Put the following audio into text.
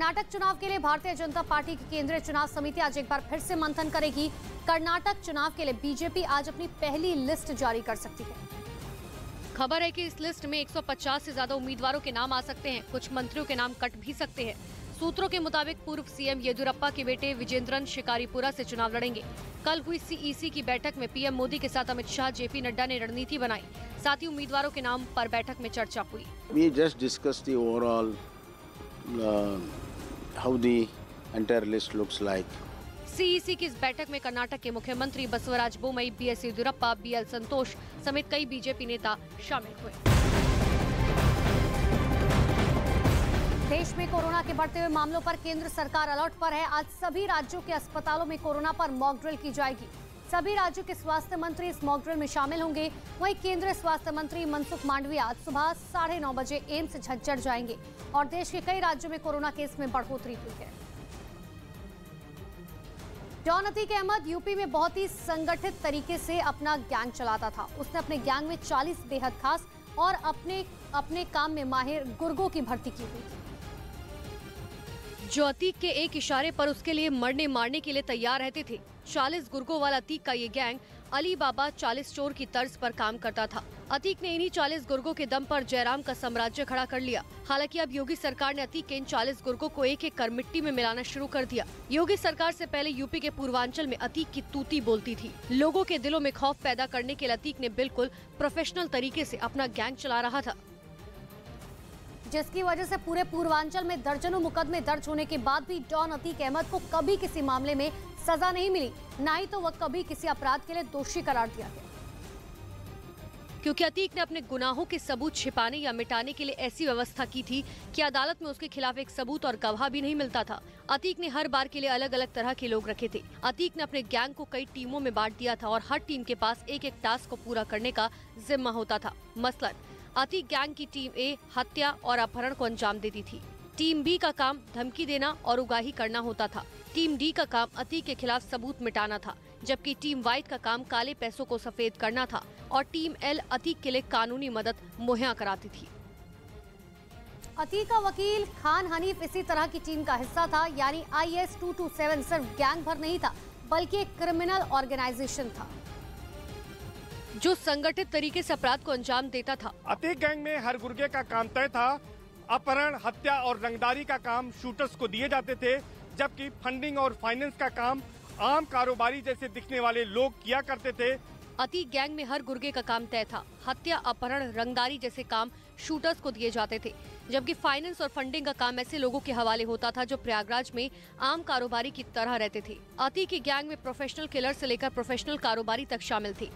कर्नाटक चुनाव के लिए भारतीय जनता पार्टी की केंद्रीय चुनाव समिति आज एक बार फिर से मंथन करेगी। कर्नाटक चुनाव के लिए बीजेपी आज अपनी पहली लिस्ट जारी कर सकती है। खबर है कि इस लिस्ट में 150 से ज्यादा उम्मीदवारों के नाम आ सकते हैं। कुछ मंत्रियों के नाम कट भी सकते हैं। सूत्रों के मुताबिक पूर्व सीएम येदियुरप्पा के बेटे विजेंद्रन शिकारीपुरा से चुनाव लड़ेंगे। कल हुई सीईसी की बैठक में पीएम मोदी के साथ अमित शाह, जेपी नड्डा ने रणनीति बनाई। साथ ही उम्मीदवारों के नाम पर बैठक में चर्चा हुई। We just discussed the overall how the entire list looks like. CEC की इस बैठक में कर्नाटक के मुख्यमंत्री बसवराज बोमई, बीएस येदियुरप्पा, बीएल संतोष समेत कई बीजेपी नेता शामिल हुए। देश में कोरोना के बढ़ते हुए मामलों पर केंद्र सरकार अलर्ट पर है। आज सभी राज्यों के अस्पतालों में कोरोना पर मॉक ड्रिल की जाएगी। सभी राज्यों के स्वास्थ्य मंत्री इस मॉक ड्रिल में शामिल होंगे। वहीं केंद्रीय स्वास्थ्य मंत्री मनसुख मांडविया आज सुबह 9:30 बजे एम्स झज्जर जाएंगे और देश के कई राज्यों में कोरोना केस में बढ़ोतरी हुई है। डॉन अतीक अहमद यूपी में बहुत ही संगठित तरीके से अपना गैंग चलाता था। उसने अपने गैंग में 40 बेहद खास और अपने काम में माहिर गुर्गों की भर्ती की हुई थी, जो अतीक के एक इशारे पर उसके लिए मरने मारने के लिए तैयार रहते थे। 40 गुर्गों वाला अतीक का ये गैंग अली बाबा 40 चोर की तर्ज पर काम करता था। अतीक ने इन्हीं 40 गुर्गों के दम पर जयराम का साम्राज्य खड़ा कर लिया। हालांकि अब योगी सरकार ने अतीक के इन 40 गुर्गों को एक एक कर मिट्टी में मिलाना शुरू कर दिया। योगी सरकार से पहले यूपी के पूर्वांचल में अतीक की तूती बोलती थी। लोगों के दिलों में खौफ पैदा करने के लिए अतीक ने बिल्कुल प्रोफेशनल तरीके से अपना गैंग चला रहा था, जिसकी वजह से पूरे पूर्वांचल में दर्जनों मुकदमे दर्ज होने के बाद भी डॉन अतीक अहमद को कभी किसी मामले में सजा नहीं मिली, ना ही तो वह कभी किसी अपराध के लिए दोषी करार दिया गया। क्योंकि अतीक ने अपने गुनाहों के सबूत छिपाने या मिटाने के लिए ऐसी व्यवस्था की थी कि अदालत में उसके खिलाफ एक सबूत और गवाह भी नहीं मिलता था। अतीक ने हर बार के लिए अलग अलग तरह के लोग रखे थे। अतीक ने अपने गैंग को कई टीमों में बांट दिया था और हर टीम के पास एक एक टास्क को पूरा करने का जिम्मा होता था। मसलन अतीक गैंग की टीम ए हत्या और अपहरण को अंजाम देती थी। टीम बी का काम धमकी देना और उगाही करना होता था। टीम डी का काम अतीक के खिलाफ सबूत मिटाना था, जबकि टीम वाई का काम काले पैसों को सफेद करना था और टीम एल अतीक के लिए कानूनी मदद मुहैया कराती थी। अतीक का वकील खान हनीफ इसी तरह की टीम का हिस्सा था, यानी IS 227 सिर्फ गैंग भर नहीं था बल्कि एक क्रिमिनल ऑर्गेनाइजेशन था जो संगठित तरीके से अपराध को अंजाम देता था। अतीक गैंग में हर गुर्गे का काम तय था। अपहरण, हत्या और रंगदारी का काम शूटर्स को दिए जाते थे, जबकि फंडिंग और फाइनेंस का काम आम कारोबारी जैसे दिखने वाले लोग किया करते थे। अतीक गैंग में हर गुर्गे का काम तय था। हत्या, अपहरण, रंगदारी जैसे काम शूटर्स को दिए जाते थे, जबकि फाइनेंस और फंडिंग का काम ऐसे लोगों के हवाले होता था जो प्रयागराज में आम कारोबारी की तरह रहते थे। अतीक की गैंग में प्रोफेशनल किलर से लेकर प्रोफेशनल कारोबारी तक शामिल थे।